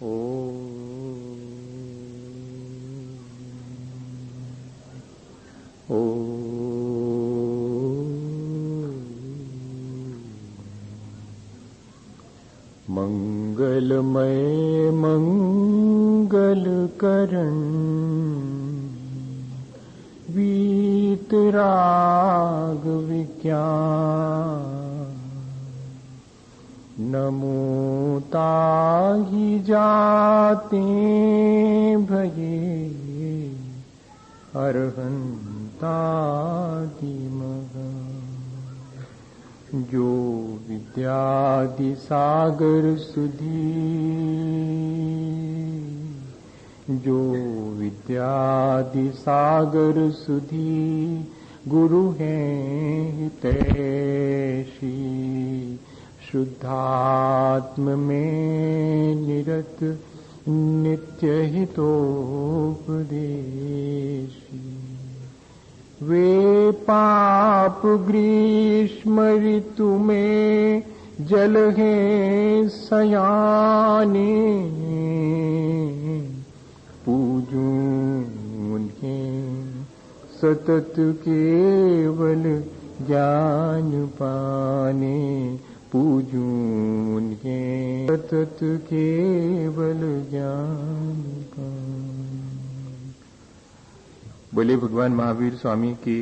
ओ मंगलमय मंगल करण वीतराग विज्ञान नमो ताहि जाते भजे अरहंतादिमः जो विद्यादि सागर सुधी जो विद्यादि सागर सुधी गुरु हैं हितैषी शुद्धात्म में निरत नित्य हितोपदेशी वे पाप ग्रीष्म ऋतु में जल हैं सयाने पूजूं उन्हें सतत केवल ज्ञान पाने पूजूं उन्हें सतत केवल ज्ञान पाने। बोले भगवान महावीर स्वामी की,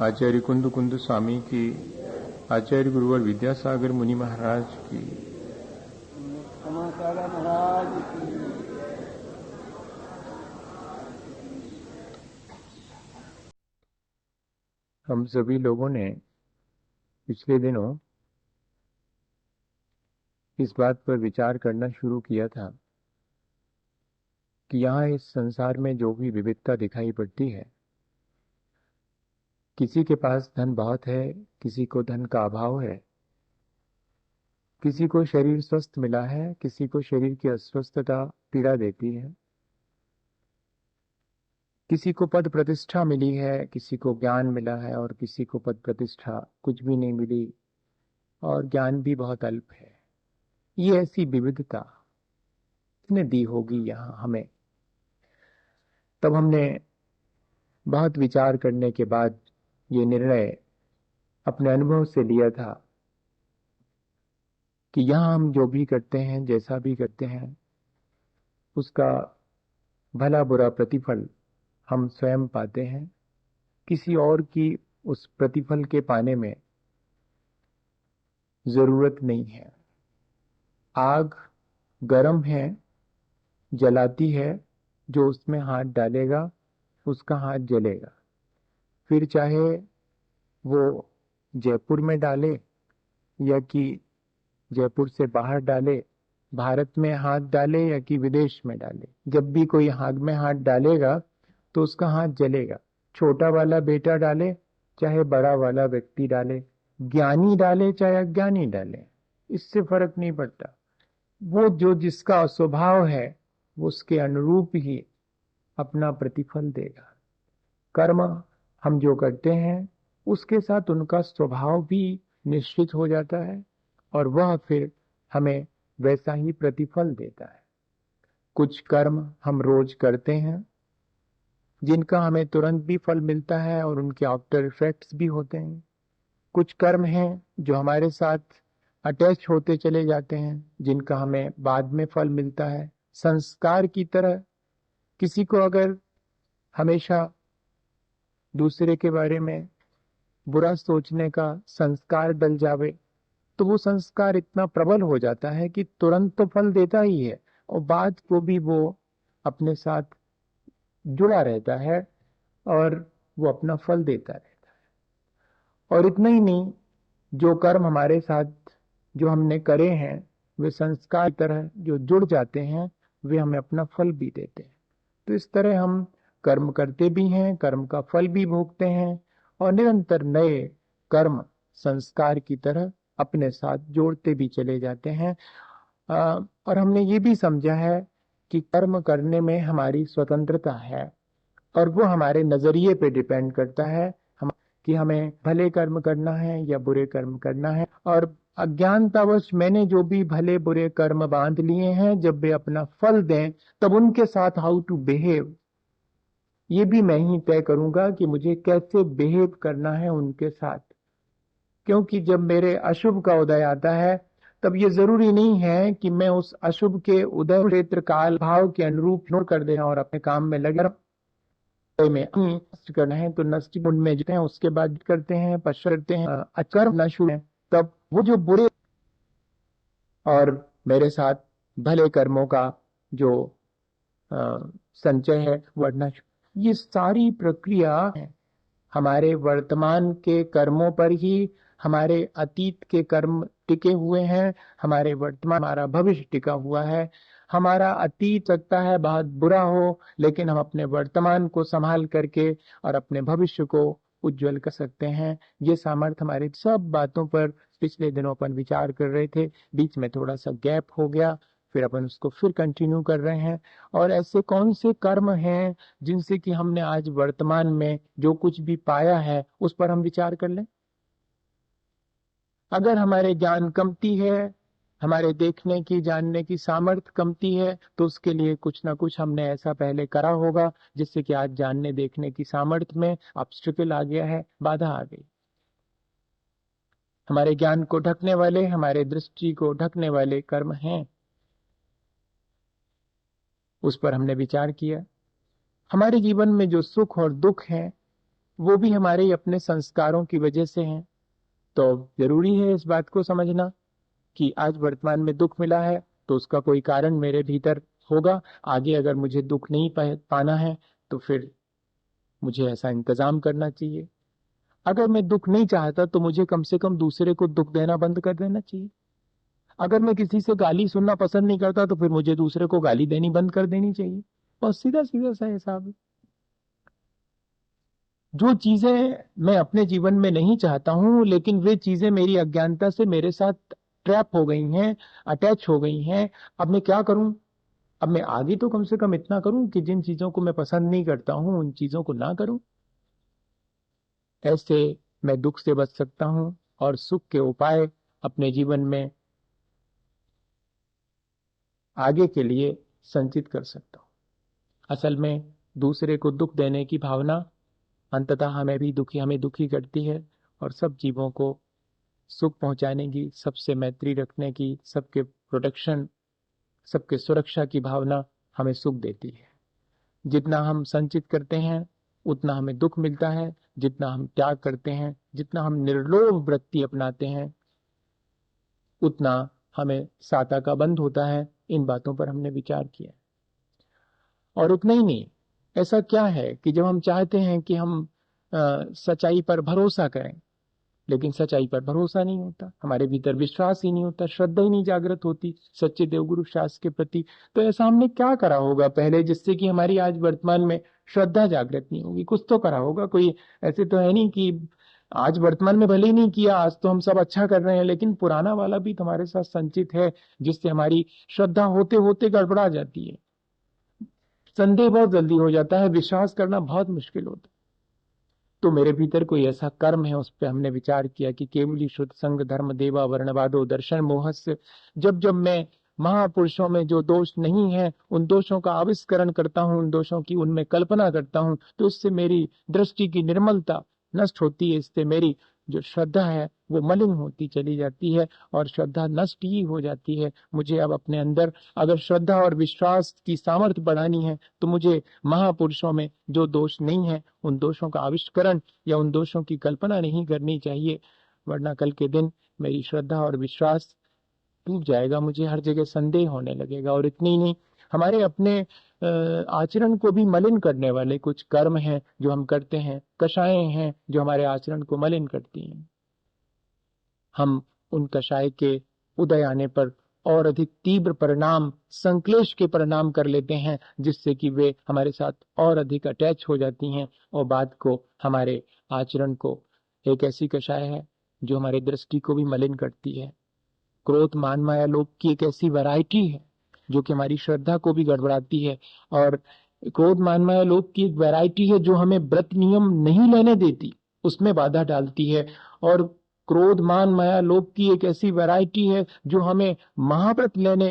आचार्य कुंद कुंद स्वामी की, आचार्य गुरुवर विद्यासागर मुनि महाराज की। हम सभी लोगों ने पिछले दिनों इस बात पर विचार करना शुरू किया था कि यहाँ इस संसार में जो भी विविधता दिखाई पड़ती है, किसी के पास धन बहुत है, किसी को धन का अभाव है, किसी को शरीर स्वस्थ मिला है, किसी को शरीर की अस्वस्थता पीड़ा देती है, किसी को पद प्रतिष्ठा मिली है, किसी को ज्ञान मिला है और किसी को पद प्रतिष्ठा कुछ भी नहीं मिली और ज्ञान भी बहुत अल्प है। ये ऐसी विविधता किसने दी होगी यहाँ हमें? तब हमने बहुत विचार करने के बाद ये निर्णय अपने अनुभव से लिया था कि यहाँ हम जो भी करते हैं, जैसा भी करते हैं, उसका भला बुरा प्रतिफल हम स्वयं पाते हैं। किसी और की उस प्रतिफल के पाने में जरूरत नहीं है। आग गरम है, जलाती है, जो उसमें हाथ डालेगा उसका हाथ जलेगा। फिर चाहे वो जयपुर में डाले या कि जयपुर से बाहर डाले, भारत में हाथ डाले या कि विदेश में डाले, जब भी कोई आग में हाथ डालेगा तो उसका हाथ जलेगा। छोटा वाला बेटा डाले चाहे बड़ा वाला व्यक्ति डाले, ज्ञानी डाले चाहे अज्ञानी डाले, इससे फर्क नहीं पड़ता। वो जो जिसका स्वभाव है वो उसके अनुरूप ही अपना प्रतिफल देगा। कर्म हम जो करते हैं उसके साथ उनका स्वभाव भी निश्चित हो जाता है और वह फिर हमें वैसा ही प्रतिफल देता है। कुछ कर्म हम रोज करते हैं जिनका हमें तुरंत भी फल मिलता है और उनके आफ्टर इफेक्ट्स भी होते हैं। कुछ कर्म हैं जो हमारे साथ अटैच होते चले जाते हैं, जिनका हमें बाद में फल मिलता है। संस्कार की तरह किसी को अगर हमेशा दूसरे के बारे में बुरा सोचने का संस्कार डल जावे तो वो संस्कार इतना प्रबल हो जाता है कि तुरंत तो फल देता ही है और बाद को भी वो अपने साथ जुड़ा रहता है और वो अपना फल देता रहता है। और इतना ही नहीं, जो कर्म हमारे साथ जो हमने करे हैं वे संस्कार की तरह जो जुड़ जाते हैं, वे हमें अपना फल भी देते हैं। तो इस तरह हम कर्म करते भी हैं, कर्म का फल भी भोगते हैं और निरंतर नए कर्म संस्कार की तरह अपने साथ जोड़ते भी चले जाते हैं। और हमने ये भी समझा है कि कर्म करने में हमारी स्वतंत्रता है और वो हमारे नजरिए पे डिपेंड करता है कि हमें भले कर्म करना है या बुरे कर्म करना है। और अज्ञानतावश मैंने जो भी भले बुरे कर्म बांध लिए हैं, जब वे अपना फल दें तब उनके साथ हाउ टू बिहेव, ये भी मैं ही तय करूंगा कि मुझे कैसे बिहेव करना है उनके साथ। क्योंकि जब मेरे अशुभ का उदय आता है, तब ये जरूरी नहीं है कि मैं उस अशुभ के उदय क्षेत्र काल भाव के अनुरूप इग्नोर कर देना और अपने काम में लगे में नष्ट करना है तो नष्ट गुण में जीते हैं, उसके बाद करते हैं पश्चात करते हैं अकर्म न शुरू है, तब वो जो बुरे और मेरे साथ भले कर्मों का जो संचय है बढ़ना, ये सारी प्रक्रिया है। हमारे वर्तमान के कर्मों पर ही हमारे अतीत के कर्म टिके हुए हैं, हमारे वर्तमान हमारा भविष्य टिका हुआ है। हमारा अतीत सकता है बहुत बुरा हो, लेकिन हम अपने वर्तमान को संभाल करके और अपने भविष्य को उज्जवल कर सकते हैं। ये सामर्थ्य हमारे सब बातों पर पिछले दिनों पर विचार कर रहे थे, बीच में थोड़ा सा गैप हो गया, फिर अपन उसको फिर कंटिन्यू कर रहे हैं। और ऐसे कौन से कर्म हैं जिनसे कि हमने आज वर्तमान में जो कुछ भी पाया है उस पर हम विचार कर लें। अगर हमारे ज्ञान कमती है, हमारे देखने की जानने की सामर्थ्य कमती है, तो उसके लिए कुछ ना कुछ हमने ऐसा पहले करा होगा जिससे कि आज जानने देखने की सामर्थ्य में ऑब्स्टेकल आ गया है, बाधा आ गई। हमारे ज्ञान को ढकने वाले, हमारे दृष्टि को ढकने वाले कर्म हैं, उस पर हमने विचार किया। हमारे जीवन में जो सुख और दुख है वो भी हमारे अपने संस्कारों की वजह से हैं। तो जरूरी है इस बात को समझना कि आज वर्तमान में दुख मिला है तो उसका कोई कारण मेरे भीतर होगा। आगे अगर मुझे दुख नहीं पाना है तो फिर मुझे ऐसा इंतजाम करना चाहिए। अगर मैं दुख नहीं चाहता तो मुझे कम से कम दूसरे को दुख देना बंद कर देना चाहिए। अगर मैं किसी से गाली सुनना पसंद नहीं करता तो फिर मुझे दूसरे को गाली देनी बंद कर देनी चाहिए। बहुत सीधा सीधा सा हिसाब है। जो चीजें मैं अपने जीवन में नहीं चाहता हूं, लेकिन वे चीजें मेरी अज्ञानता से मेरे साथ ट्रैप हो गई हैं, अटैच हो गई हैं, अब मैं क्या करूं? अब मैं आगे तो कम से कम इतना करूं कि जिन चीजों को मैं पसंद नहीं करता हूं उन चीजों को ना करूं। ऐसे मैं दुख से बच सकता हूं और सुख के उपाय अपने जीवन में आगे के लिए संचित कर सकता हूं। असल में दूसरे को दुख देने की भावना अंततः हमें दुखी करती है, और सब जीवों को सुख पहुंचाने की, सबसे मैत्री रखने की, सबके प्रोटेक्शन, सबके सुरक्षा की भावना हमें सुख देती है। जितना हम संचित करते हैं उतना हमें दुख मिलता है, जितना हम त्याग करते हैं, जितना हम निर्लोभ वृत्ति अपनाते हैं, उतना हमें साता का बंध होता है। इन बातों पर हमने विचार किया। और उतना ही नहीं, ऐसा क्या है कि जब हम चाहते हैं कि हम सच्चाई पर भरोसा करें, लेकिन सच्चाई पर भरोसा नहीं होता, हमारे भीतर विश्वास ही नहीं होता, श्रद्धा ही नहीं जागृत होती सच्चे देवगुरु शास्त्र के प्रति, तो ऐसा हमने क्या करा होगा पहले जिससे कि हमारी आज वर्तमान में श्रद्धा जागृत नहीं होगी? कुछ तो करा होगा। कोई ऐसे तो है नहीं कि आज वर्तमान में भले ही नहीं किया, आज तो हम सब अच्छा कर रहे हैं, लेकिन पुराना वाला भी तुम्हारे साथ संचित है जिससे हमारी श्रद्धा होते होते गड़बड़ा जाती है, संदेह बहुत जल्दी हो जाता है, विश्वास करना बहुत मुश्किल होता है। तो मेरे भीतर कोई ऐसा कर्म है, उस पर हमने विचार किया कि केवली शुद्ध संग धर्म देवा वर्णवादो दर्शन मोहस्य, जब जब मैं महापुरुषों में जो दोष नहीं है उन दोषों का आविष्करण करता हूं, उन दोषों की उनमें कल्पना करता हूं, तो इससे मेरी दृष्टि की निर्मलता नष्ट होती है, इससे मेरी जो श्रद्धा है वो मलिन होती चली जाती है और श्रद्धा नष्ट ही हो जाती है। मुझे अब अपने अंदर अगर श्रद्धा और विश्वास की सामर्थ्य बढ़ानी है तो मुझे महापुरुषों में जो दोष नहीं है उन दोषों का आविष्करण या उन दोषों की कल्पना नहीं करनी चाहिए, वरना कल के दिन मेरी श्रद्धा और विश्वास टूट जाएगा, मुझे हर जगह संदेह होने लगेगा। और इतनी ही नहीं, हमारे अपने आचरण को भी मलिन करने वाले कुछ कर्म हैं जो हम करते हैं, कषायें हैं जो हमारे आचरण को मलिन करती हैं। हम उन कषाय के उदय आने पर और अधिक तीव्र परिणाम, संक्लेश के परिणाम कर लेते हैं, जिससे कि वे हमारे साथ और अधिक अटैच हो जाती हैं और बात को, हमारे आचरण को, एक ऐसी कषाय है जो हमारे दृष्टि को भी मलिन करती है। क्रोध मान माया लोभ की एक ऐसी वैरायटी है जो कि हमारी श्रद्धा को भी गड़बड़ाती है, और क्रोध मान माया लोभ की एक वैरायटी है जो हमें व्रत नियम नहीं लेने देती, उसमें बाधा डालती है। और क्रोध मान माया लोभ की एक ऐसी वैरायटी है जो हमें महाव्रत लेने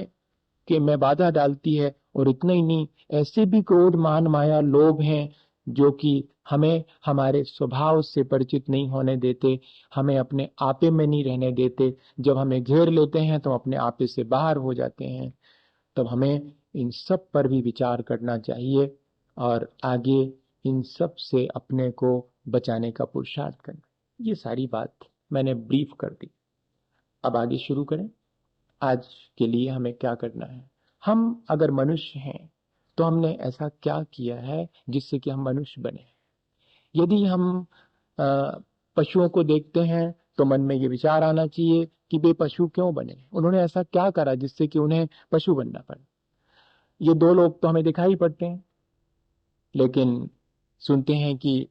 के में बाधा डालती है। और इतना ही नहीं, ऐसे भी क्रोध मान माया लोभ हैं जो कि हमें हमारे स्वभाव से परिचित नहीं होने देते, हमें अपने आपे में नहीं रहने देते। जब हमें घेर लेते हैं तो अपने आपे से बाहर हो जाते हैं। तब हमें इन सब पर भी विचार करना चाहिए और आगे इन सब से अपने को बचाने का पुरुषार्थ करना। ये सारी बात मैंने ब्रीफ कर दी। अब आगे शुरू करें। आज के लिए हमें क्या करना है? हम अगर मनुष्य हैं तो हमने ऐसा क्या किया है जिससे कि हम मनुष्य बने? यदि हम पशुओं को देखते हैं तो मन में ये विचार आना चाहिए कि वे पशु क्यों बने, उन्होंने ऐसा क्या करा जिससे कि उन्हें पशु बनना पड़ा। ये दो लोग तो हमें दिखाई पड़ते हैं, लेकिन सुनते हैं कि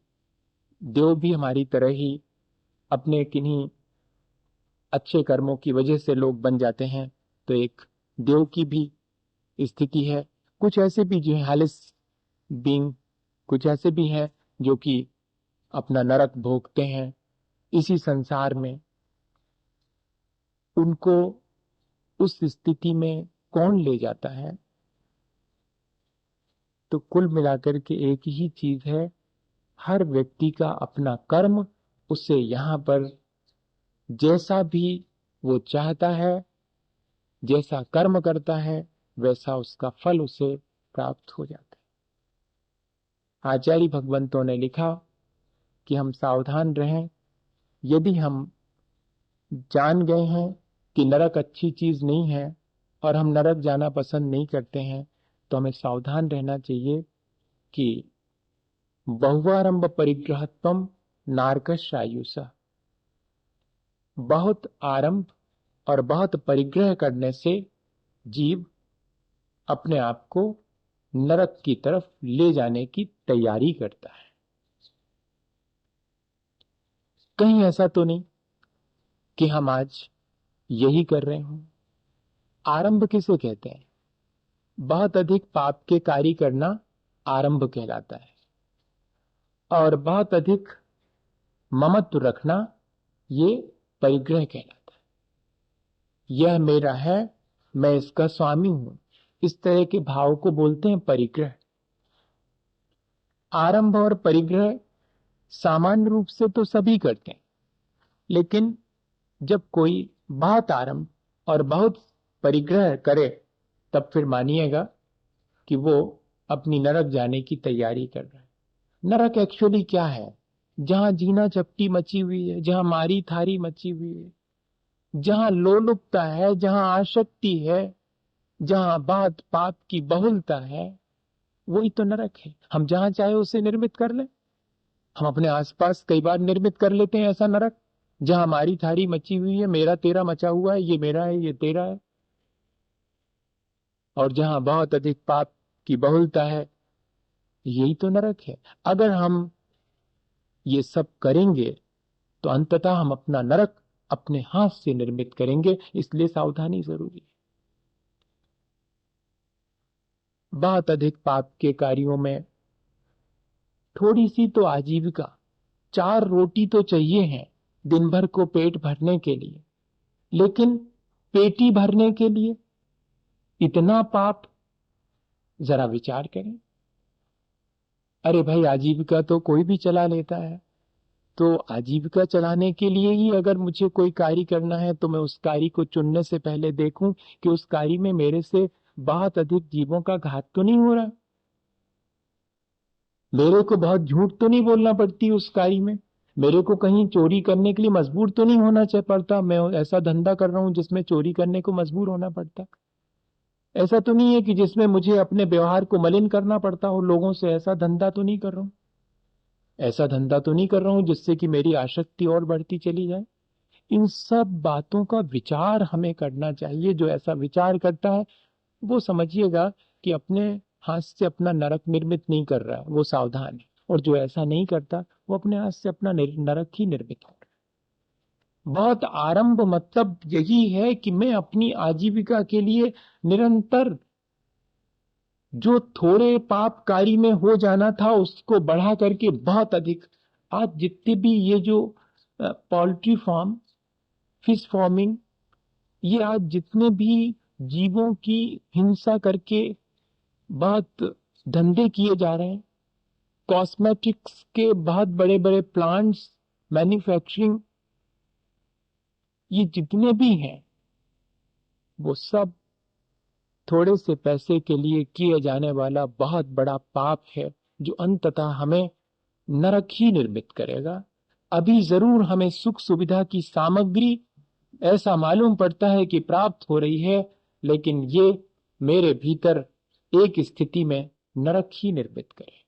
देव भी हमारी तरह ही अपने किन्हीं अच्छे कर्मों की वजह से लोग बन जाते हैं। तो एक देव की भी स्थिति है। कुछ ऐसे भी जो हालिस बींग, कुछ ऐसे भी हैं जो कि अपना नरक भोगते हैं इसी संसार में। उनको उस स्थिति में कौन ले जाता है? तो कुल मिलाकर के एक ही चीज है, हर व्यक्ति का अपना कर्म उसे यहां पर जैसा भी वो चाहता है, जैसा कर्म करता है, वैसा उसका फल उसे प्राप्त हो जाता है। आचार्य भगवंतों ने लिखा कि हम सावधान रहें। यदि हम जान गए हैं कि नरक अच्छी चीज नहीं है और हम नरक जाना पसंद नहीं करते हैं, तो हमें सावधान रहना चाहिए कि बहुआरंभ परिग्रहत्वम नारकशायुषा, बहुत आरंभ और बहुत परिग्रह करने से जीव अपने आप को नरक की तरफ ले जाने की तैयारी करता है। कहीं ऐसा तो नहीं कि हम आज यही कर रहे हों। आरंभ किसे कहते हैं? बहुत अधिक पाप के कार्य करना आरंभ कहलाता है, और बहुत अधिक ममत्व रखना ये परिग्रह कहलाता है। यह मेरा है, मैं इसका स्वामी हूं, इस तरह के भाव को बोलते हैं परिग्रह। आरंभ और परिग्रह सामान्य रूप से तो सभी करते हैं, लेकिन जब कोई बहुत आरंभ और बहुत परिग्रह करे तब फिर मानिएगा कि वो अपनी नरक जाने की तैयारी कर रहा है। नरक एक्चुअली क्या है? जहां जीना चपटी मची हुई है, जहां मारी थारी मची हुई है, जहां लोलुपता है, जहां आसक्ति है, जहां बात पाप की बहुलता है, वही तो नरक है। हम जहां चाहे उसे निर्मित कर लें। हम अपने आसपास कई बार निर्मित कर लेते हैं ऐसा नरक, जहां हमारी थारी मची हुई है, मेरा तेरा मचा हुआ है, ये मेरा है, ये तेरा है। और जहां बहुत अधिक पाप की बहुलता है, यही तो नरक है। अगर हम ये सब करेंगे तो अंततः हम अपना नरक अपने हाथ से निर्मित करेंगे, इसलिए सावधानी जरूरी है। बहुत अधिक पाप के कार्यों में थोड़ी सी तो आजीविका, 4 रोटी तो चाहिए हैं दिन भर को पेट भरने के लिए, लेकिन पेटी भरने के लिए इतना पाप, जरा विचार करें। अरे भाई, आजीविका तो कोई भी चला लेता है, तो आजीविका चलाने के लिए ही अगर मुझे कोई कार्य करना है तो मैं उस कार्य को चुनने से पहले देखूं कि उस कार्य में मेरे से बहुत अधिक जीवों का घात तो नहीं हो रहा, मेरे को बहुत झूठ तो नहीं बोलना पड़ती उस कार्य में, मेरे को कहीं चोरी करने के लिए मजबूर तो नहीं होना पड़ता, मैं ऐसा धंधा कर रहा हूं जिसमें चोरी करने को मजबूर होना पड़ता। ऐसा तो नहीं है कि जिसमें मुझे अपने व्यवहार को मलिन करना पड़ता हो लोगों से, ऐसा धंधा तो नहीं कर रहा हूं। ऐसा धंधा तो नहीं कर रहा हूं जिससे कि मेरी आसक्ति और बढ़ती चली जाए। इन सब बातों का विचार हमें करना चाहिए। जो ऐसा विचार करता है वो समझिएगा कि अपने हाथ से अपना नरक निर्मित नहीं कर रहा है, वो सावधान है। और जो ऐसा नहीं करता वो अपने हाथ से अपना नरक ही निर्मित हो रहा है। बहुत आरंभ मतलब यही है कि मैं अपनी आजीविका के लिए निरंतर जो थोड़े पापकारी में हो जाना था उसको बढ़ा करके बहुत अधिक। आज जितने भी ये जो पोल्ट्री फार्म फिश फार्मिंग, ये आज जितने भी जीवों की हिंसा करके बहुत धंधे किए जा रहे हैं, कॉस्मेटिक्स के बहुत बड़े बड़े प्लांट्स, मैन्युफैक्चरिंग, ये जितने भी हैं वो सब थोड़े से पैसे के लिए किए जाने वाला बहुत बड़ा पाप है, जो अंततः हमें नरक ही निर्मित करेगा। अभी जरूर हमें सुख सुविधा की सामग्री ऐसा मालूम पड़ता है कि प्राप्त हो रही है, लेकिन ये मेरे भीतर एक स्थिति में नरक ही निर्मित करे।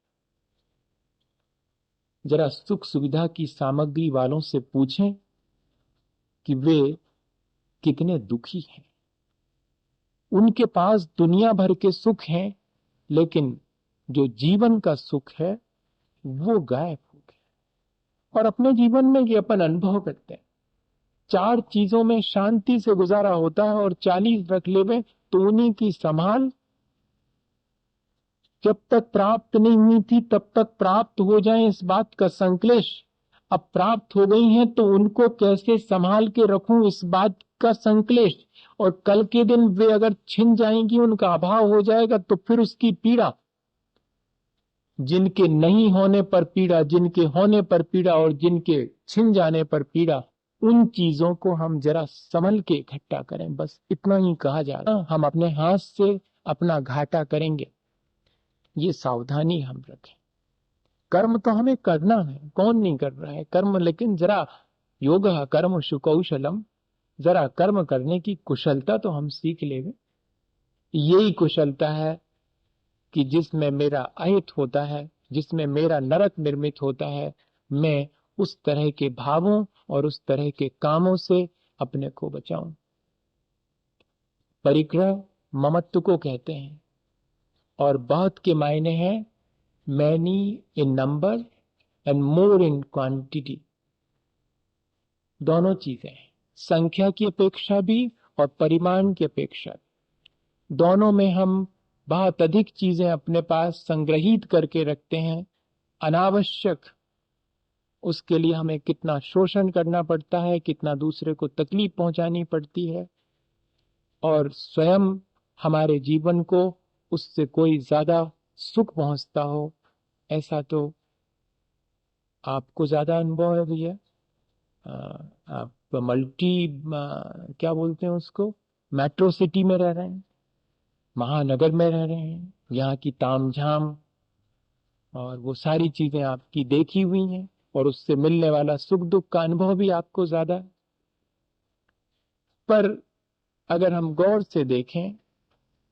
जरा सुख सुविधा की सामग्री वालों से पूछें कि वे कितने दुखी हैं। उनके पास दुनिया भर के सुख हैं, लेकिन जो जीवन का सुख है वो गायब हो गया। और अपने जीवन में ये अपन अनुभव करते हैं, 4 चीजों में शांति से गुजारा होता है और 40 रख लेवे तो उन्हीं की संभाल जब तक प्राप्त नहीं हुई थी तब तक प्राप्त हो जाए, इस बात का संक्लेश। अब प्राप्त हो गई हैं तो उनको कैसे संभाल के रखूं, इस बात का संक्लेश। और कल के दिन वे अगर छिन जाएंगी, उनका अभाव हो जाएगा, तो फिर उसकी पीड़ा। जिनके नहीं होने पर पीड़ा, जिनके होने पर पीड़ा और जिनके छिन जाने पर पीड़ा, उन चीजों को हम जरा संभल के इकट्ठा करें। बस इतना ही कहा जा रहा है। हम अपने हाथ से अपना घाटा करेंगे, ये सावधानी हम रखें। कर्म तो हमें करना है, कौन नहीं कर रहा है कर्म, लेकिन जरा योग कर्म सुकौशलम, जरा कर्म करने की कुशलता तो हम सीख लेंगे। यही कुशलता है कि जिसमें मेरा अहित होता है, जिसमें मेरा नरक निर्मित होता है, मैं उस तरह के भावों और उस तरह के कामों से अपने को बचाऊं। परिग्रह ममत्व को कहते हैं, और बहुत के मायने हैं many in number and more in quantity. दोनों चीजें हैं, संख्या की अपेक्षा भी और परिमाण की अपेक्षा भी। दोनों में हम बहुत अधिक चीजें अपने पास संग्रहित करके रखते हैं, अनावश्यक। उसके लिए हमें कितना शोषण करना पड़ता है, कितना दूसरे को तकलीफ पहुंचानी पड़ती है, और स्वयं हमारे जीवन को उससे कोई ज्यादा सुख पहुंचता हो, ऐसा तो आपको ज्यादा अनुभव है भैया। आप क्या बोलते हैं उसको, मेट्रो सिटी में रह रहे हैं, महानगर में रह रहे हैं, यहाँ की तामझाम और वो सारी चीजें आपकी देखी हुई हैं, और उससे मिलने वाला सुख दुख का अनुभव भी आपको ज्यादा है। पर अगर हम गौर से देखें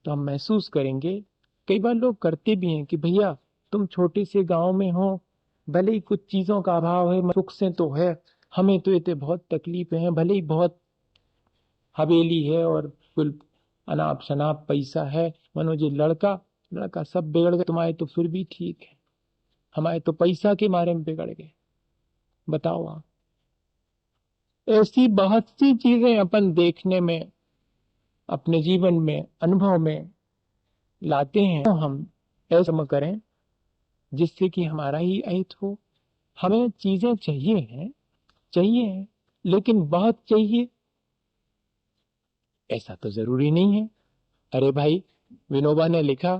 तो हम महसूस करेंगे, कई बार लोग करते भी हैं कि भैया तुम छोटे से गांव में हो, भले ही कुछ चीजों का अभाव है, सुख से तो है, हमें तो इतने बहुत तकलीफें हैं, भले ही बहुत हवेली है और कुल अनाप शनाप पैसा है, मनो जी लड़का लड़का सब बिगड़ गए, तुम्हारे तो फिर भी ठीक है, हमारे तो पैसा के मारे में बिगड़ गए। बताओ आप, ऐसी बहुत सी चीजें अपन देखने में, अपने जीवन में, अनुभव में लाते हैं। तो हम ऐसा करें जिससे कि हमारा ही अहित हो। हमें चीजें चाहिए हैं, चाहिए हैं, लेकिन बहुत चाहिए ऐसा तो जरूरी नहीं है। अरे भाई, विनोबा ने लिखा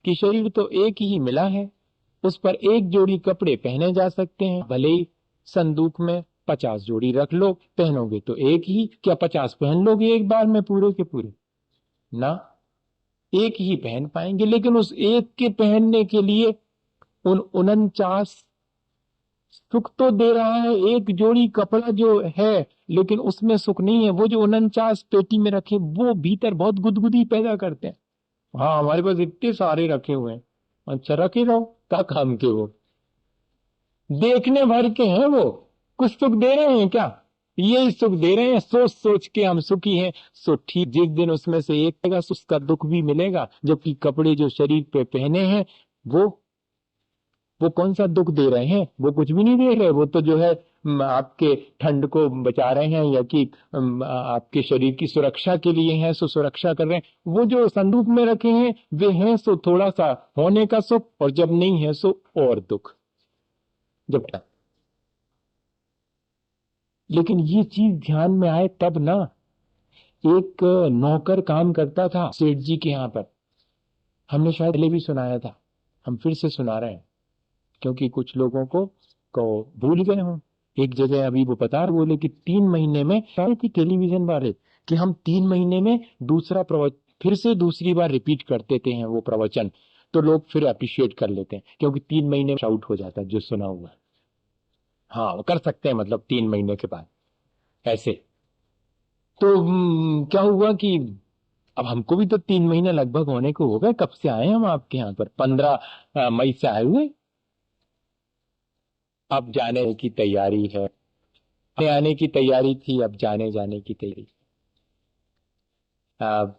कि शरीर तो एक ही मिला है, उस पर एक जोड़ी कपड़े पहने जा सकते हैं, भले ही संदूक में 50 जोड़ी रख लो, पहनोगे तो एक ही, क्या 50 पहन लोगे एक बार में पूरे के पूरे? ना, एक ही पहन पाएंगे। लेकिन उस एक के पहनने के लिए उन 49 सुख तो दे रहा है एक जोड़ी कपड़ा जो है, लेकिन उसमें सुख नहीं है। वो जो 49 पेटी में रखे, वो भीतर बहुत गुदगुदी पैदा करते हैं। हाँ, हमारे पास इतने सारे रखे हुए हैं। अच्छा, रखे रहो, क्या काम के वो देखने भर के हैं, वो कुछ सुख दे रहे हैं क्या? यही सुख दे रहे हैं, सोच सोच के हम सुखी हैं। सो ठीक, जिस दिन उसमें से एक आएगा उसका दुख भी मिलेगा, जबकि कपड़े जो शरीर पे पहने हैं वो कौन सा दुख दे रहे हैं? वो कुछ भी नहीं दे रहे। वो तो जो है आपके ठंड को बचा रहे हैं, या कि आपके शरीर की सुरक्षा के लिए हैं, सो सुरक्षा कर रहे हैं। वो जो संदूक में रखे हैं वे हैं सो थोड़ा सा होने का सुख, और जब नहीं है सो और दुख। जब लेकिन ये चीज ध्यान में आए तब ना। एक नौकर काम करता था सेठ जी के यहाँ पर। हमने शायद पहले भी सुनाया था, हम फिर से सुना रहे हैं, क्योंकि कुछ लोगों को भूल गए हों। एक जगह अभी वो बता रहे, बोले कि 3 महीने में, शायद कि टेलीविजन वाले, कि हम 3 महीने में दूसरा प्रवचन फिर से दूसरी बार रिपीट कर देते हैं वो प्रवचन, तो लोग फिर अप्रिशिएट कर लेते हैं, क्योंकि 3 महीने में आउट हो जाता है जो सुना हुआ है। हाँ, वो कर सकते हैं, मतलब 3 महीने के बाद ऐसे। तो क्या हुआ कि अब हमको भी तो 3 महीने लगभग होने को हो गए। कब से आए हम आपके यहाँ पर? 15 मई से आए हुए। अब जाने की तैयारी है, आने आने की तैयारी थी, अब जाने जाने की तैयारी। अब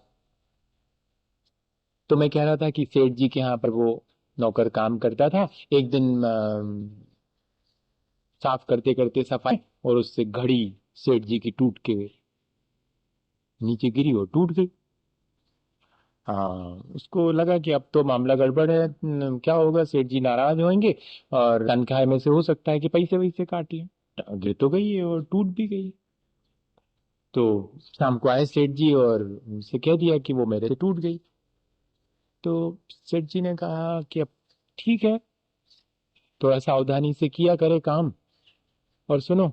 तो मैं कह रहा था कि सेठ जी के यहाँ पर वो नौकर काम करता था। एक दिन साफ करते करते सफाई, और उससे घड़ी सेठ जी की टूट के नीचे गिरी और टूट गई। हाँ, उसको लगा कि अब तो मामला गड़बड़ है, क्या होगा, सेठ जी नाराज होंगे और तनख्वाह में से हो सकता है कि पैसे वैसे काट लें। गिर तो गई है और टूट भी गई। तो शाम को आए सेठ जी और उनसे कह दिया कि वो मेरे से टूट गई। तो सेठ जी ने कहा कि अब ठीक है, थोड़ा सावधानी से किया करे काम। और सुनो,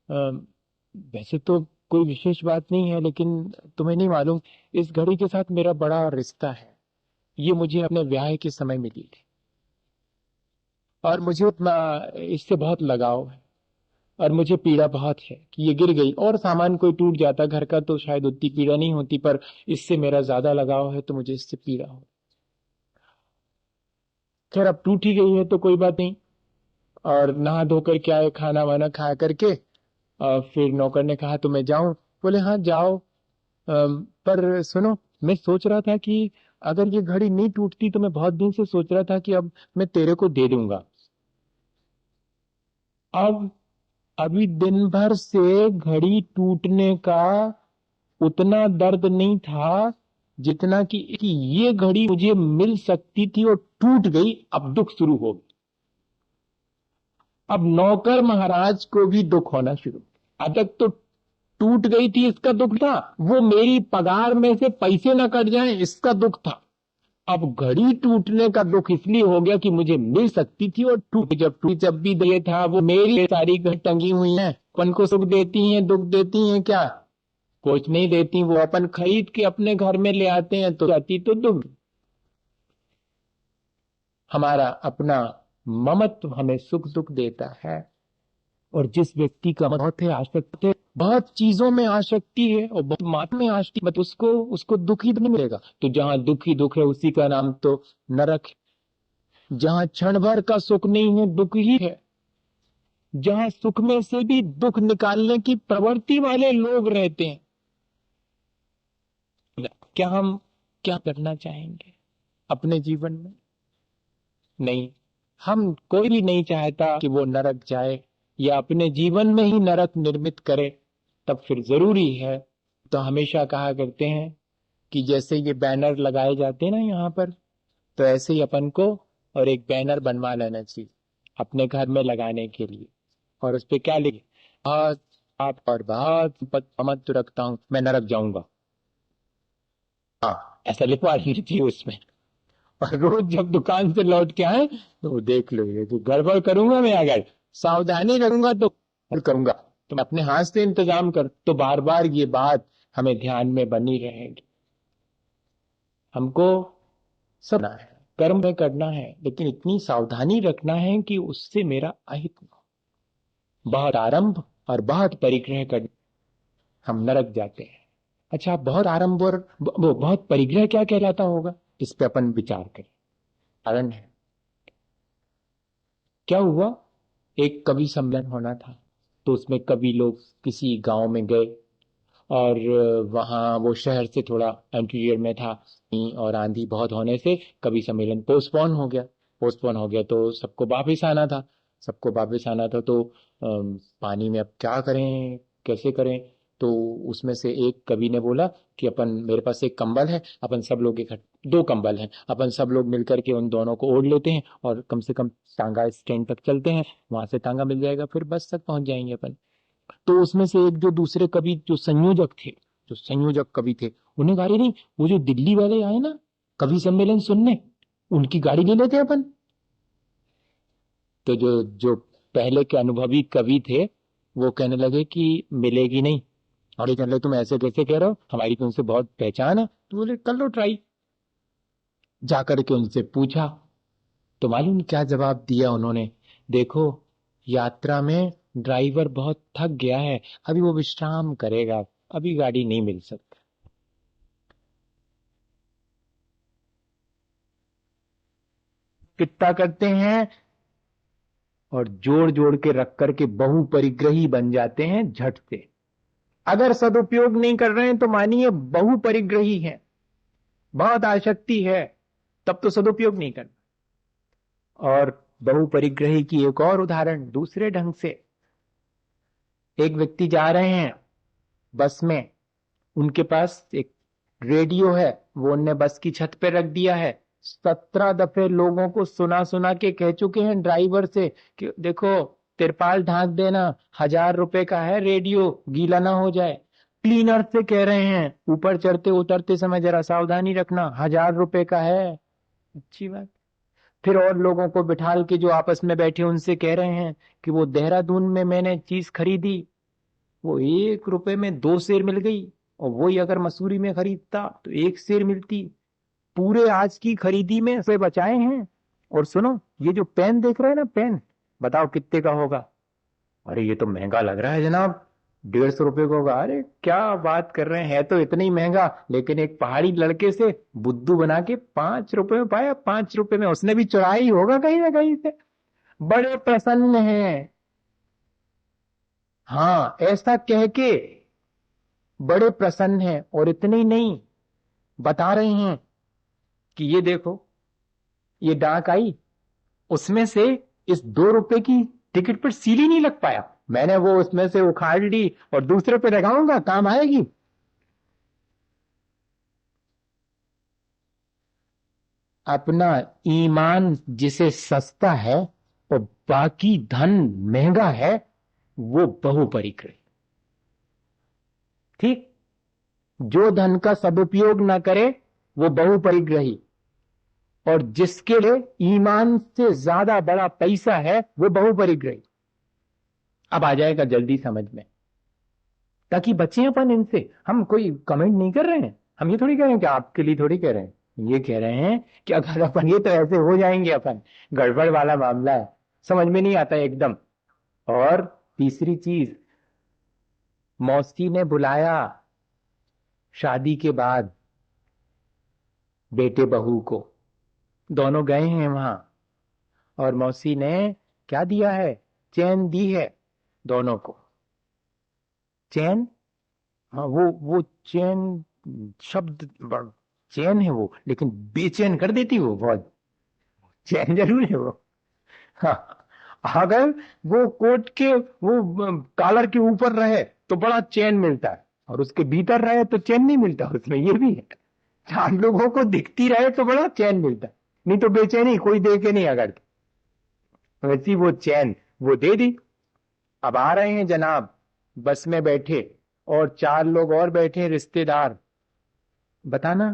वैसे तो कोई विशेष बात नहीं है, लेकिन तुम्हें नहीं मालूम, इस घड़ी के साथ मेरा बड़ा रिश्ता है। ये मुझे अपने ब्याह के समय मिली थी, और मुझे उतना इससे बहुत लगाव है। और मुझे पीड़ा बहुत है कि ये गिर गई, और सामान कोई टूट जाता घर का तो शायद उतनी पीड़ा नहीं होती, पर इससे मेरा ज्यादा लगाव है, तो मुझे इससे पीड़ा हो। खैर, अब टूट ही गई है तो कोई बात नहीं। और नहा धो कर क्या है, खाना वाना खा करके फिर नौकर ने कहा तो मैं जाऊं? बोले हाँ जाओ। पर सुनो, मैं सोच रहा था कि अगर ये घड़ी नहीं टूटती तो मैं बहुत दिन से सोच रहा था कि अब मैं तेरे को दे दूंगा। अब अभी दिन भर से घड़ी टूटने का उतना दर्द नहीं था जितना कि ये घड़ी मुझे मिल सकती थी और टूट गई, अब दुख शुरू हो गया। अब नौकर महाराज को भी दुख होना शुरू। अब तक तो टूट गई थी इसका दुख था, वो मेरी पगार में से पैसे न कट जाएं इसका दुख था। अब घड़ी टूटने का दुख इसलिए हो गया कि मुझे मिल सकती थी और जब भी दे था, वो मेरी सारी घड़ी टंगी हुई है, अपन को सुख देती हैं दुख देती हैं क्या? कुछ नहीं देती, वो अपन खरीद के अपने घर में ले आते हैं तो जाती तो दुख। हमारा अपना ममत्व हमें सुख दुख देता है। और जिस व्यक्ति का बहुत है आसक्ति है, बहुत चीजों में आसक्ति है और बहुत मात्रा में आसक्ति, मत उसको उसको दुख ही नहीं मिलेगा। तो जहां दुख ही दुख है उसी का नाम तो नरक है। जहां क्षण भर का सुख नहीं है, दुख ही है। जहां सुख में से भी दुख निकालने की प्रवृत्ति वाले लोग रहते हैं। क्या हम क्या करना चाहेंगे अपने जीवन में? नहीं, हम कोई भी नहीं चाहता कि वो नरक जाए या अपने जीवन में ही नरक निर्मित करे। तब फिर जरूरी है, तो हमेशा कहा करते हैं कि जैसे ये बैनर लगाए जाते हैं ना यहाँ पर, तो ऐसे ही अपन को और एक बैनर बनवा लेना चाहिए अपने घर में लगाने के लिए। और उस पे क्या लिखे, बहुत आप और बहुत मत रखता हूं, मैं नरक जाऊंगा। हाँ, ऐसा लिखवा लेनी चाहिए उसमें। और रोज जब दुकान से लौट के आए तो देख लो, ये जो गड़बड़ करूंगा मैं, अगर सावधानी रखूंगा तो करूंगा, तो मैं अपने हाथ से इंतजाम कर, तो बार बार ये बात हमें ध्यान में बनी रहेगी। हमको सब है, कर्म में करना है, लेकिन इतनी सावधानी रखना है कि उससे मेरा अहित न हो। बहुत आरंभ और बहुत परिग्रह कर हम नरक जाते हैं। अच्छा, बहुत आरंभ और वो बहुत परिग्रह क्या कहलाता होगा, इस पे अपन विचार करें। कारण है, क्या हुआ, एक कवि सम्मेलन होना था, तो उसमें कवि लोग किसी गांव में गए, और वहां वो शहर से थोड़ा इंटीरियर में था, और आंधी बहुत होने से कवि सम्मेलन पोस्टपोन हो गया, तो सबको वापिस आना था। तो पानी में अब क्या करें, कैसे करें? तो उसमें से एक कवि ने बोला कि अपन, मेरे पास एक कंबल है, अपन सब लोग इकट्ठे, 2 कंबल हैं, अपन सब लोग मिलकर के उन दोनों को ओढ़ लेते हैं और कम से कम टांगा स्टैंड तक चलते हैं, वहां से टांगा मिल जाएगा, फिर बस तक पहुंच जाएंगे अपन। तो उसमें से एक जो दूसरे कवि जो संयोजक कवि थे, उन्हें कहा, "अरे नहीं, वो जो दिल्ली वाले आए ना कवि सम्मेलन सुनने, उनकी गाड़ी ले लेते अपन।" तो जो जो पहले के अनुभवी कवि थे वो कहने लगे कि मिलेगी नहीं। और ये कहने लगे, "तुम ऐसे कैसे कह रहे हो, हमारी तो उनसे बहुत पहचान है।" तो बोले, "कर लो ट्राई।" जाकर के उनसे पूछा तो मालूम क्या जवाब दिया उन्होंने? "देखो, यात्रा में ड्राइवर बहुत थक गया है, अभी वो विश्राम करेगा, अभी गाड़ी नहीं मिल सकती।" कितना करते हैं और जोड़ जोड़ के रख करके बहुपरिग्रही बन जाते हैं झट से। अगर सदुपयोग नहीं कर रहे हैं तो मानिए बहुपरिग्रही है, बहुत आसक्ति है, तब तो सदुपयोग नहीं करना। और बहुपरिग्रही की एक और उदाहरण दूसरे ढंग से, एक व्यक्ति जा रहे हैं बस में, उनके पास एक रेडियो है, वो उनने बस की छत पे रख दिया है। 17 दफे लोगों को सुना सुना के कह चुके हैं ड्राइवर से कि देखो तिरपाल ढांक देना, 1000 रुपए का है रेडियो, गीला ना हो जाए। क्लीनर से कह रहे हैं ऊपर चढ़ते उतरते समय जरा सावधानी रखना, 1000 रुपए का है। अच्छी बात। फिर और लोगों को बिठाल के जो आपस में बैठे उनसे कह रहे हैं कि वो देहरादून में मैंने चीज खरीदी, वो 1 रुपए में 2 सेर मिल गई, और वही अगर मसूरी में खरीदता तो 1 सेर मिलती। पूरे आज की खरीदी में से बचाए हैं। और सुनो, ये जो पेन देख रहे हैं ना, पेन बताओ कितने का होगा? अरे ये तो महंगा लग रहा है जनाब, 150 रुपए का होगा। अरे क्या बात कर रहे हैं, है तो इतना ही महंगा, लेकिन एक पहाड़ी लड़के से बुद्धू बना के 5 रुपए में पाया, 5 रुपए में। उसने भी चुराया ही होगा कहीं ना कहीं से। बड़े प्रसन्न हैं। हाँ, ऐसा कह के बड़े प्रसन्न हैं। और इतने ही नहीं, बता रहे हैं कि ये देखो, ये डाक आई, उसमें से इस 2 रुपए की टिकट पर सील ही नहीं लग पाया, मैंने वो उसमें से उखाड़ ली और दूसरे पे लगाऊंगा, काम आएगी। अपना ईमान जिसे सस्ता है और बाकी धन महंगा है, वो बहुपरिग्रही। ठीक, जो धन का सदुपयोग ना करे वो बहुपरिग्रही, और जिसके लिए ईमान से ज्यादा बड़ा पैसा है वो बहुपरिग्रही। अब आ जाएगा जल्दी समझ में, ताकि बचे अपन इनसे। हम कोई कमेंट नहीं कर रहे हैं, हम ये थोड़ी कह रहे हैं कि आपके लिए थोड़ी कह रहे हैं, ये कह रहे हैं कि अगर अपन ये तो ऐसे हो जाएंगे अपन, गड़बड़ वाला मामला है, समझ में नहीं आता एकदम। और तीसरी चीज, मौसी ने बुलाया शादी के बाद बेटे बहू को, दोनों गए हैं वहां, और मौसी ने क्या दिया है? चैन दी है दोनों को। चैन, हाँ, वो चैन शब्द चैन है वो, लेकिन बेचैन कर देती वो बहुत। चैन जरूर है वो। हाँ, अगर वो कोट के वो कॉलर के ऊपर रहे तो बड़ा चैन मिलता है, और उसके भीतर रहे तो चैन नहीं मिलता, उसमें ये भी है। चार लोगों को दिखती रहे तो बड़ा चैन मिलता है, नहीं तो बेचैनी कोई देखे नहीं अगर तो। वैसी वो चैन वो दे दी। अब आ रहे हैं जनाब बस में बैठे, और 4 लोग और बैठे रिश्तेदार। बताना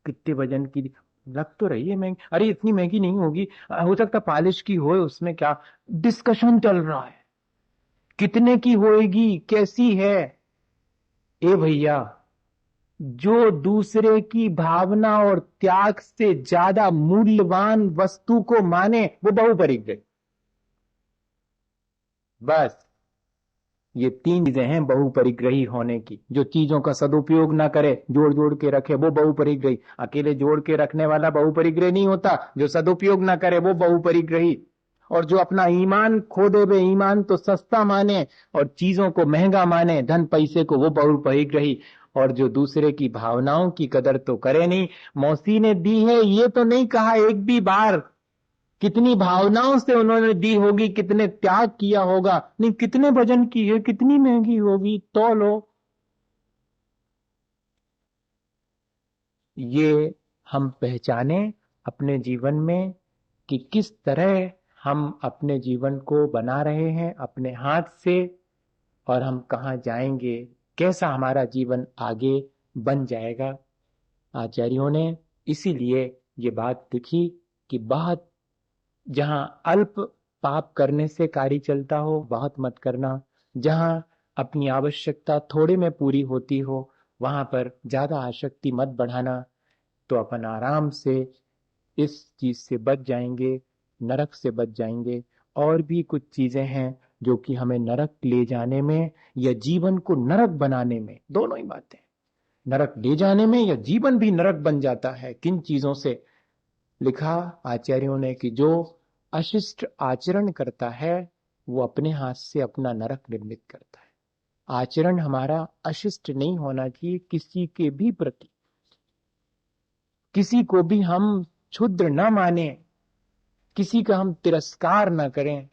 कितने वजन की लग तो रही है महंगी, अरे इतनी महंगी नहीं होगी, हो सकता पॉलिश की हो, उसमें क्या। डिस्कशन चल रहा है कितने की होएगी, कैसी है। ए भैया, जो दूसरे की भावना और त्याग से ज्यादा मूल्यवान वस्तु को माने वो बहुपरिग्रही। बस ये 3 चीजें हैं बहुपरिग्रही होने की। जो चीजों का सदुपयोग ना करे, जोड़ जोड़ के रखे, वो बहुपरिग्रही। अकेले जोड़ के रखने वाला बहुपरिग्रही नहीं होता, जो सदुपयोग ना करे वो बहुपरिग्रही। और जो अपना ईमान खो दे, वे ईमान तो सस्ता माने और चीजों को महंगा माने, धन पैसे को, वो बहुपरिग्रही। और जो दूसरे की भावनाओं की कदर तो करे नहीं। मौसी ने दी है ये तो नहीं कहा एक भी बार, कितनी भावनाओं से उन्होंने दी होगी, कितने त्याग किया होगा, नहीं कितने वजन की है, कितनी महंगी होगी, तो लो। ये हम पहचाने अपने जीवन में कि किस तरह हम अपने जीवन को बना रहे हैं अपने हाथ से, और हम कहाँ जाएंगे, कैसा हमारा जीवन आगे बन जाएगा। आचार्यों ने इसीलिए ये बात लिखी कि बहुत, जहां अल्प पाप करने से कार्य चलता हो बहुत मत करना, जहां अपनी आवश्यकता थोड़े में पूरी होती हो वहां पर ज्यादा आसक्ति मत बढ़ाना, तो अपन आराम से इस चीज से बच जाएंगे, नरक से बच जाएंगे। और भी कुछ चीजें हैं जो कि हमें नरक ले जाने में या जीवन को नरक बनाने में, दोनों ही बातें, नरक ले जाने में या जीवन भी नरक बन जाता है। किन चीजों से? लिखा आचार्यों ने कि जो अशिष्ट आचरण करता है वो अपने हाथ से अपना नरक निर्मित करता है। आचरण हमारा अशिष्ट नहीं होना चाहिए किसी के भी प्रति, किसी को भी हम क्षुद्र न माने, किसी का हम तिरस्कार न करें।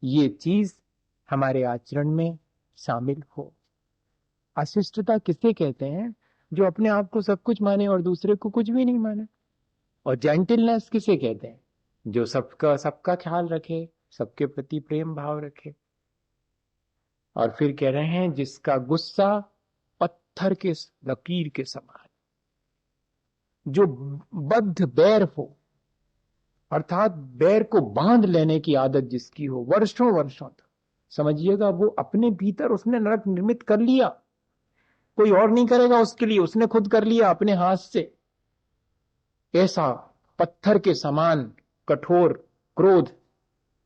ये चीज हमारे आचरण में शामिल हो। अशिष्टता किसे कहते हैं? जो अपने आप को सब कुछ माने और दूसरे को कुछ भी नहीं माने। और जेंटलनेस किसे कहते हैं? जो सबका सबका ख्याल रखे, सबके प्रति प्रेम भाव रखे। और फिर कह रहे हैं जिसका गुस्सा पत्थर के लकीर के समान, जो बद्ध बैर हो, अर्थात बैर को बांध लेने की आदत जिसकी हो वर्षों वर्षों तक, समझिएगा वो अपने भीतर उसने नरक निर्मित कर लिया। कोई और नहीं करेगा उसके लिए, उसने खुद कर लिया अपने हाथ से। ऐसा पत्थर के समान कठोर क्रोध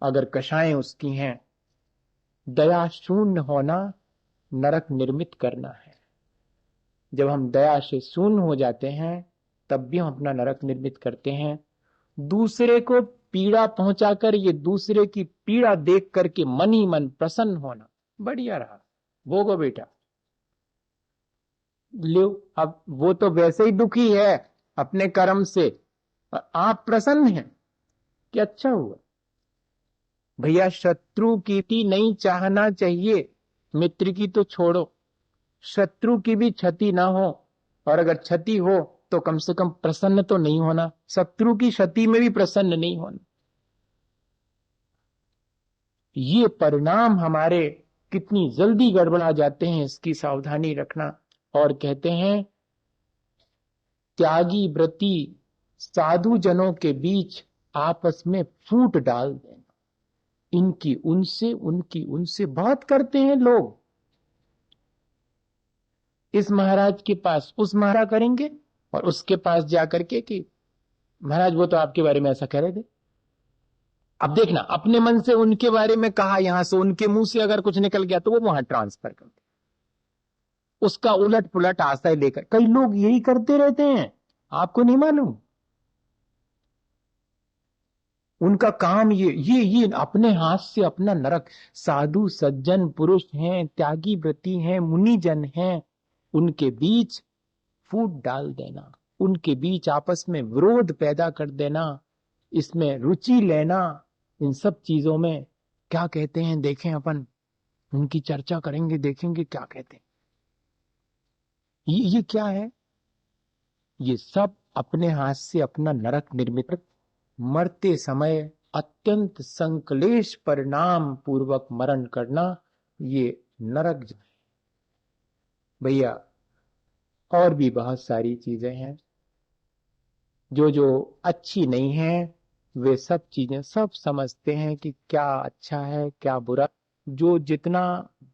अगर कषाएं उसकी हैं, दया शून्य होना नरक निर्मित करना है। जब हम दया से शून्य हो जाते हैं तब भी हम अपना नरक निर्मित करते हैं। दूसरे को पीड़ा पहुंचाकर ये दूसरे की पीड़ा देख करके मन ही मन प्रसन्न होना, बढ़िया रहा, भोगो बेटा, लो। अब वो तो वैसे ही दुखी है अपने कर्म से, और आप प्रसन्न हैं कि अच्छा हुआ। भैया शत्रु की भी नहीं चाहना चाहिए, मित्र की तो छोड़ो, शत्रु की भी क्षति ना हो। और अगर क्षति हो तो कम से कम प्रसन्न तो नहीं होना, शत्रु की क्षति में भी प्रसन्न नहीं होना। ये परिणाम हमारे कितनी जल्दी गड़बड़ा जाते हैं, इसकी सावधानी रखना। और कहते हैं त्यागी व्रती साधु जनों के बीच आपस में फूट डाल देना। इनकी उनसे, उनकी उनसे बात करते हैं लोग। इस महाराज के पास उस महाराज करेंगे और उसके पास जाकर के कि महाराज वो तो आपके बारे में ऐसा कह रहे थे। अब देखना, अपने मन से उनके बारे में कहा, यहां से उनके मुंह से अगर कुछ निकल गया तो वो वहां ट्रांसफर कर दे, उसका उलट पुलट आशय लेकर। कई लोग यही करते रहते हैं, आपको नहीं मालूम। उनका काम ये अपने हाथ से अपना नरक। साधु सज्जन पुरुष हैं, त्यागी व्रती हैं, मुनिजन हैं, उनके बीच फूट डाल देना, उनके बीच आपस में विरोध पैदा कर देना, इसमें रुचि लेना, इन सब चीजों में क्या कहते हैं देखें, अपन उनकी चर्चा करेंगे, देखेंगे क्या कहते हैं। ये क्या है? ये सब अपने हाथ से अपना नरक निर्मित, मरते समय अत्यंत संक्लेश परिणाम पूर्वक मरण करना, ये नरक। भैया और भी बहुत सारी चीजें हैं जो जो अच्छी नहीं है, वे सब चीजें सब समझते हैं कि क्या अच्छा है क्या बुरा। जो जितना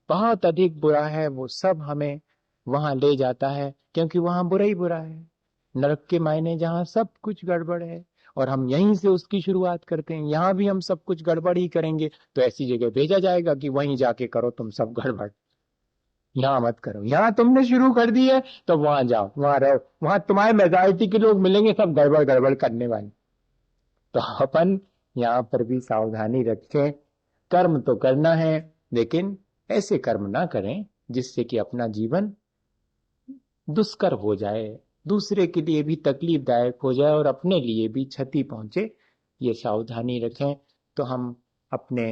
बहुत अधिक बुरा है वो सब हमें वहां ले जाता है, क्योंकि वहां बुरा ही बुरा है। नरक के मायने जहां सब कुछ गड़बड़ है और हम यहीं से उसकी शुरुआत करते हैं। यहां भी हम सब कुछ गड़बड़ ही करेंगे तो ऐसी जगह भेजा जाएगा कि वहीं जाके करो तुम सब गड़बड़, यहाँ मत करो। यहाँ तुमने शुरू कर दी है तो वहां जाओ, वहां रहो, वहां तुम्हारे मेजॉरिटी के लोग मिलेंगे सब गड़बड़ गड़बड़ करने वाले। तो अपन यहाँ पर भी सावधानी रखें। कर्म तो करना है, लेकिन ऐसे कर्म ना करें जिससे कि अपना जीवन दुष्कर हो जाए, दूसरे के लिए भी तकलीफदायक हो जाए और अपने लिए भी क्षति पहुंचे। ये सावधानी रखें तो हम अपने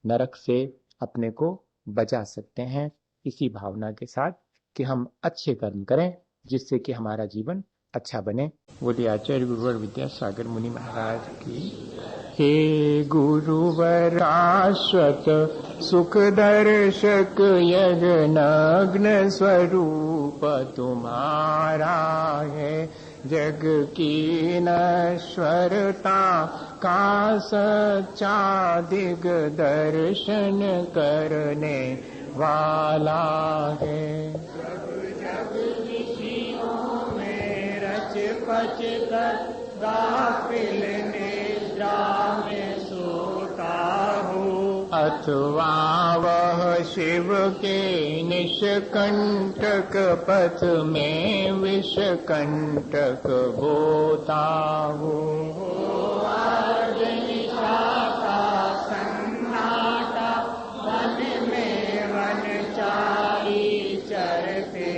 नरक से अपने को बचा सकते हैं, इसी भावना के साथ कि हम अच्छे कर्म करें जिससे कि हमारा जीवन अच्छा बने। बोलिए आचार्य गुरुवर विद्यासागर मुनि महाराज की। हे गुरुवर शाश्वत सुख दर्शक यज्ञ स्वरूप तुम्हारा है। जग की नश्वरता का सच्चा दिग्दर्शन करने वाला है। जग ऋषियों में रच पच कर गाफिल निद्रा में सोता हूँ, अथवा वह शिव के निष्कंटक पथ में विषकंटक बोता हूँ। आज निशा का सन्नाटा वन में वनचारी चरते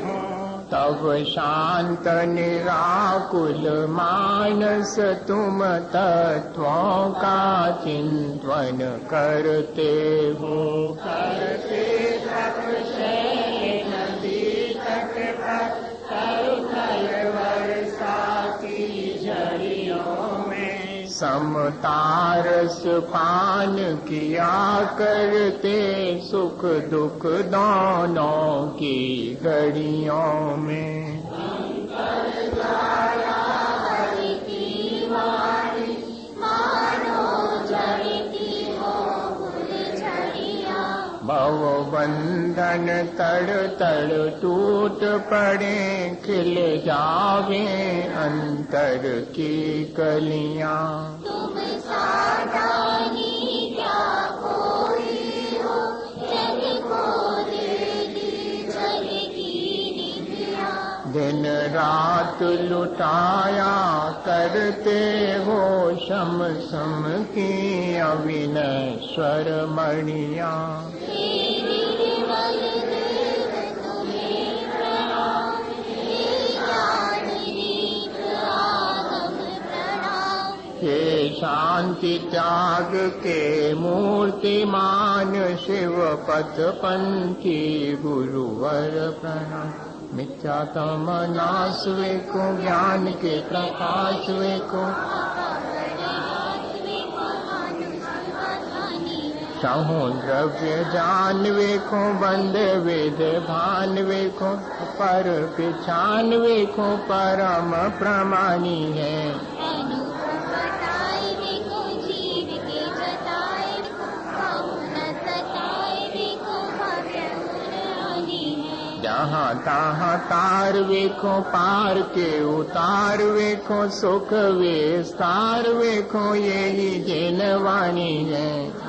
हों, तब शांत निराकुल मानस तुम तत्वों का चिंतन करते हो। करते तपशैल नदी तट पर तरुथल वर्षा की झड़ियों में समतारस पान किया करते सुख दुख दोनों की घड़ियों में। भव बंधन तड़ तड़ टूट पड़े, खिल जावे अंतर की कलियां। तुम सावधानी क्या कोई हो, जग को दे दी जग की निधिया। दिन रात लुटाया करते हो शम सम की अविनश्वर मणिया। हे शांति त्याग के मूर्तिमान शिव पथ पंथी गुरुवर प्रणाम। मिथ्यातम नाश वे को, ज्ञान के प्रकाश वे को, चाहूं द्रव्य जान वे को, बंद वेद भान वे को, पर पिछान वे को परम प्रमाणी है। जहाँ तहाँ तार वेखो, पार के उतार वेखो, सुख विस्तार वेखो, यही जिन वाणी है।